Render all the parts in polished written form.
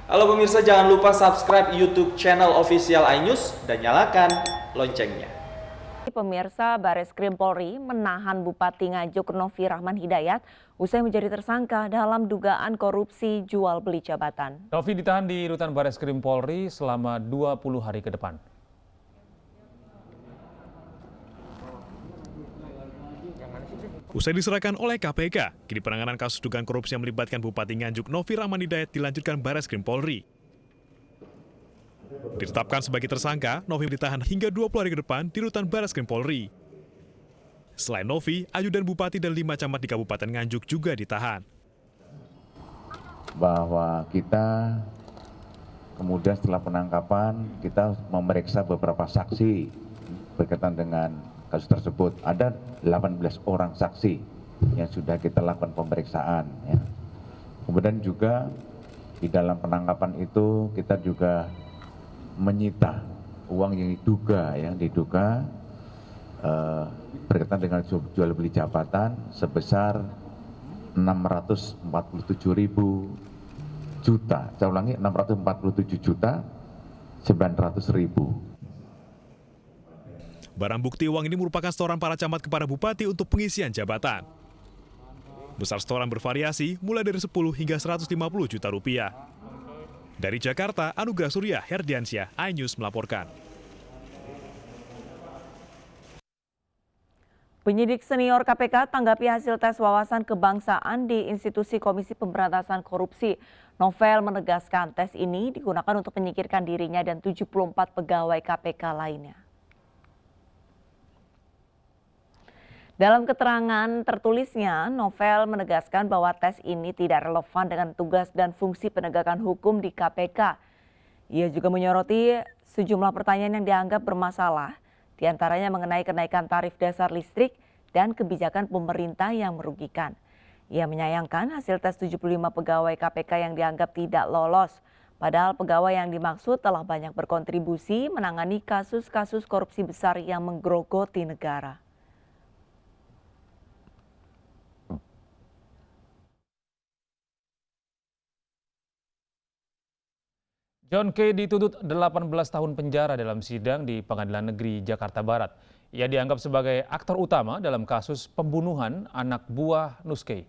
Halo pemirsa, jangan lupa subscribe YouTube channel official iNews dan nyalakan loncengnya. Pemirsa, Bareskrim Polri menahan Bupati Nganjuk Novi Rahman Hidayat usai menjadi tersangka dalam dugaan korupsi jual beli jabatan. Novi ditahan di rutan Bareskrim Polri selama 20 hari ke depan. Usai diserahkan oleh KPK, kini penanganan kasus dugaan korupsi yang melibatkan Bupati Nganjuk Novi Rahman Hidayat dilanjutkan Bareskrim Polri. Ditetapkan sebagai tersangka, Novi ditahan hingga 20 hari ke depan di rutan Bareskrim Polri. Selain Novi, ajudan Bupati dan 5 camat di Kabupaten Nganjuk juga ditahan. Bahwa kita kemudian setelah penangkapan, kita memeriksa beberapa saksi berkaitan dengan kasus tersebut. Ada 18 orang saksi yang sudah kita lakukan pemeriksaan. Ya. Kemudian juga di dalam penangkapan itu kita juga menyita uang yang diduga berkaitan dengan jual beli jabatan sebesar 647.000 juta. Saya ulangi, 647.900.000. Barang bukti uang ini merupakan setoran para camat kepada Bupati untuk pengisian jabatan. Besar setoran bervariasi mulai dari 10 hingga 150 juta rupiah. Dari Jakarta, Anugrah Surya Herdiansyah, iNews melaporkan. Penyidik senior KPK tanggapi hasil tes wawasan kebangsaan di institusi Komisi Pemberantasan Korupsi. Novel menegaskan tes ini digunakan untuk menyingkirkan dirinya dan 74 pegawai KPK lainnya. Dalam keterangan tertulisnya, Novel menegaskan bahwa tes ini tidak relevan dengan tugas dan fungsi penegakan hukum di KPK. Ia juga menyoroti sejumlah pertanyaan yang dianggap bermasalah, diantaranya mengenai kenaikan tarif dasar listrik dan kebijakan pemerintah yang merugikan. Ia menyayangkan hasil tes 75 pegawai KPK yang dianggap tidak lolos, padahal pegawai yang dimaksud telah banyak berkontribusi menangani kasus-kasus korupsi besar yang menggerogoti negara. John K. dituntut 18 tahun penjara dalam sidang di Pengadilan Negeri Jakarta Barat. Ia dianggap sebagai aktor utama dalam kasus pembunuhan anak buah Nuskay.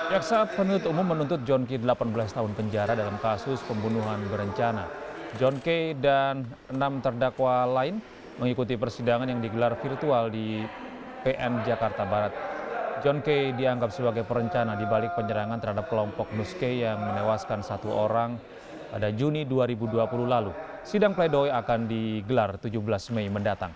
Jaksa penuntut umum menuntut John K. 18 tahun penjara dalam kasus pembunuhan berencana. John K. dan 6 terdakwa lain mengikuti persidangan yang digelar virtual di PN Jakarta Barat. John K. dianggap sebagai perencana di balik penyerangan terhadap kelompok Nuskay yang menewaskan 1 orang pada Juni 2020 lalu. Sidang pledoi akan digelar 17 Mei mendatang.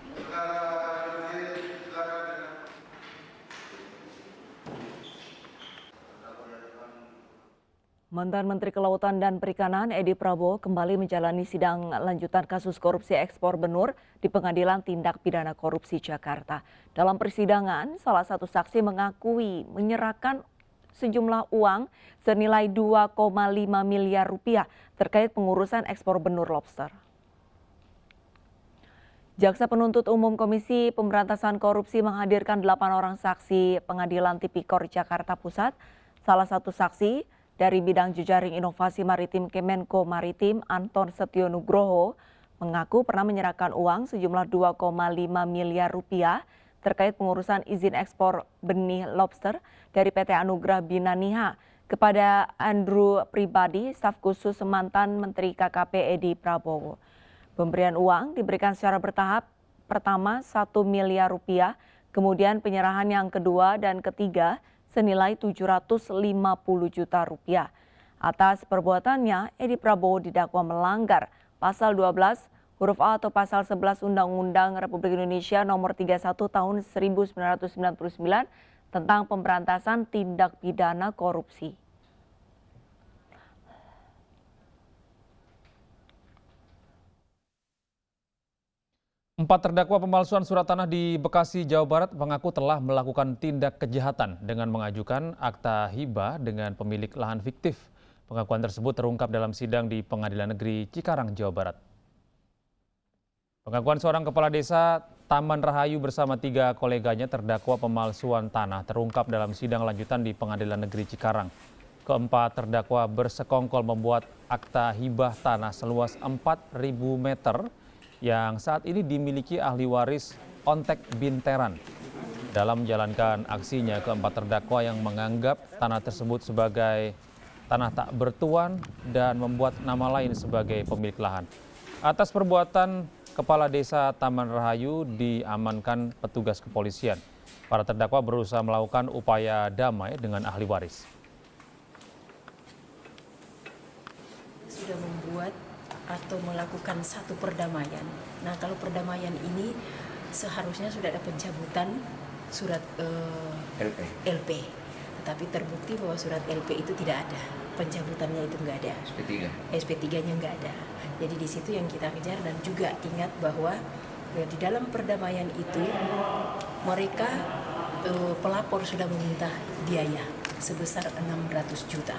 Mantan Menteri Kelautan dan Perikanan Edi Prabowo kembali menjalani sidang lanjutan kasus korupsi ekspor benur di Pengadilan Tindak Pidana Korupsi Jakarta. Dalam persidangan, salah satu saksi mengakui menyerahkan sejumlah uang senilai 2,5 miliar rupiah terkait pengurusan ekspor benur lobster. Jaksa penuntut umum Komisi Pemberantasan Korupsi menghadirkan 8 orang saksi Pengadilan Tipikor Jakarta Pusat. Salah satu saksi dari bidang jejaring inovasi maritim Kemenko Maritim, Anton Setio Nugroho, mengaku pernah menyerahkan uang sejumlah 2,5 miliar rupiah terkait pengurusan izin ekspor benih lobster dari PT Anugrah Binaniha kepada Andrew pribadi, staf khusus mantan Menteri KKP Edi Prabowo. Pemberian uang diberikan secara bertahap, pertama 1 miliar rupiah, kemudian penyerahan yang kedua dan ketiga senilai 750 juta rupiah. Atas perbuatannya, Edi Prabowo didakwa melanggar pasal 12 huruf A atau pasal 11 Undang-Undang Republik Indonesia nomor 31 tahun 1999 tentang pemberantasan tindak pidana korupsi. Empat terdakwa pemalsuan surat tanah di Bekasi, Jawa Barat mengaku telah melakukan tindak kejahatan dengan mengajukan akta hibah dengan pemilik lahan fiktif. Pengakuan tersebut terungkap dalam sidang di Pengadilan Negeri Cikarang, Jawa Barat. Pengakuan seorang kepala desa Taman Rahayu bersama 3 koleganya terdakwa pemalsuan tanah terungkap dalam sidang lanjutan di Pengadilan Negeri Cikarang. Keempat terdakwa bersekongkol membuat akta hibah tanah seluas 4.000 meter yang saat ini dimiliki ahli waris Ontek Binteran. Dalam menjalankan aksinya, keempat terdakwa yang menganggap tanah tersebut sebagai tanah tak bertuan dan membuat nama lain sebagai pemilik lahan. Atas perbuatan Kepala Desa Taman Rahayu diamankan petugas kepolisian. Para terdakwa berusaha melakukan upaya damai dengan ahli waris. Sudah membuat atau melakukan satu perdamaian. Nah, kalau perdamaian ini seharusnya sudah ada pencabutan surat LP. Tetapi terbukti bahwa surat LP itu tidak ada. Pencabutannya itu nggak ada. SP3-nya nggak ada. Jadi di situ yang kita kejar, dan juga ingat bahwa di dalam perdamaian itu mereka pelapor sudah meminta biaya sebesar 600 juta.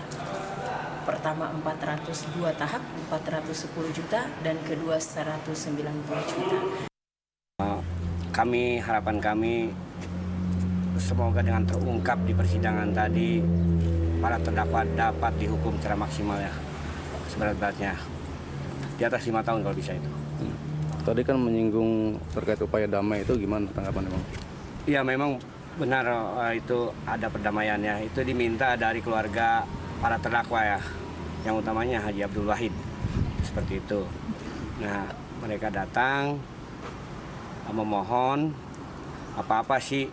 Pertama 402 tahap, 410 juta, dan kedua 190 juta. Harapan kami semoga dengan terungkap di persidangan tadi, para terdakwa dapat dihukum secara maksimal ya, seberat-beratnya. Di atas 5 tahun kalau bisa itu. Tadi kan menyinggung terkait upaya damai, itu gimana tanggapan Bang? Iya, memang benar itu ada perdamaiannya. Itu diminta dari keluarga para terdakwa ya, yang utamanya Haji Abdul Wahid, seperti itu. Nah, mereka datang memohon apa-apa sih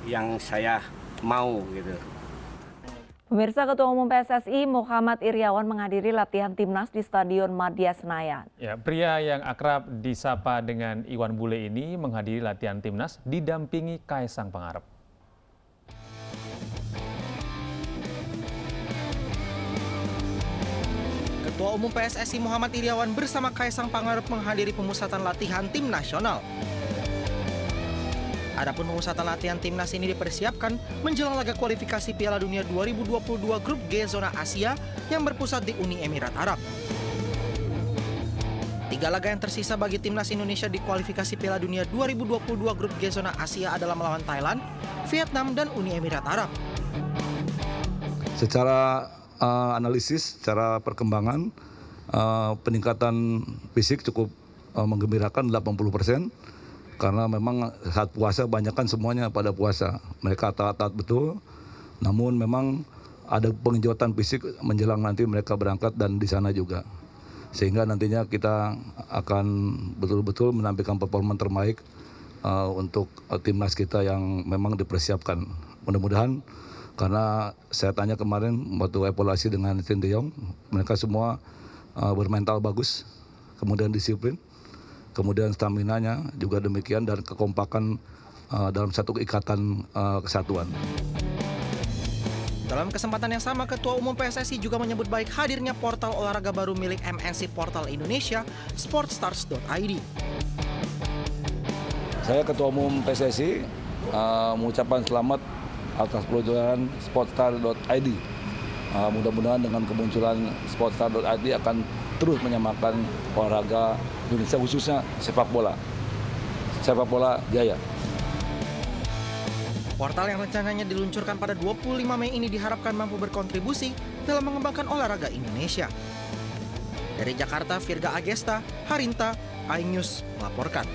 yang saya mau gitu. Pemirsa, Ketua Umum PSSI Muhammad Iryawan menghadiri latihan timnas di Stadion Madia Senayan. Ya, pria yang akrab disapa dengan Iwan Bule ini menghadiri latihan timnas didampingi Kaisang Pangarep. Ketua Umum PSSI Muhammad Iryawan bersama Kaisang Pangarep menghadiri pemusatan latihan tim nasional. Adapun pemusatan latihan timnas ini dipersiapkan menjelang laga kualifikasi Piala Dunia 2022 Grup G Zona Asia yang berpusat di Uni Emirat Arab. 3 laga yang tersisa bagi timnas Indonesia di kualifikasi Piala Dunia 2022 Grup G Zona Asia adalah melawan Thailand, Vietnam, dan Uni Emirat Arab. Secara analisis, secara perkembangan, peningkatan fisik cukup menggembirakan 80%. Karena memang saat puasa banyakkan semuanya pada puasa. Mereka taat-taat betul, namun memang ada pengenjotan fisik menjelang nanti mereka berangkat dan di sana juga. Sehingga nantinya kita akan betul-betul menampilkan performa terbaik untuk timnas kita yang memang dipersiapkan. Mudah-mudahan, karena saya tanya kemarin waktu evaluasi dengan Sinteyong, mereka semua bermental bagus, kemudian disiplin. Kemudian staminanya juga demikian, dan kekompakan dalam satu ikatan kesatuan. Dalam kesempatan yang sama, Ketua Umum PSSI juga menyebut baik hadirnya portal olahraga baru milik MNC Portal Indonesia, sportstars.id. Saya Ketua Umum PSSI mengucapkan selamat atas peluncuran sportstars.id. Mudah-mudahan dengan kemunculan sportstars.id akan terus menyamakan olahraga Indonesia, khususnya sepak bola jaya. Portal yang rencananya diluncurkan pada 25 Mei ini diharapkan mampu berkontribusi dalam mengembangkan olahraga Indonesia. Dari Jakarta, Virga Agesta, Harinta, iNews melaporkan.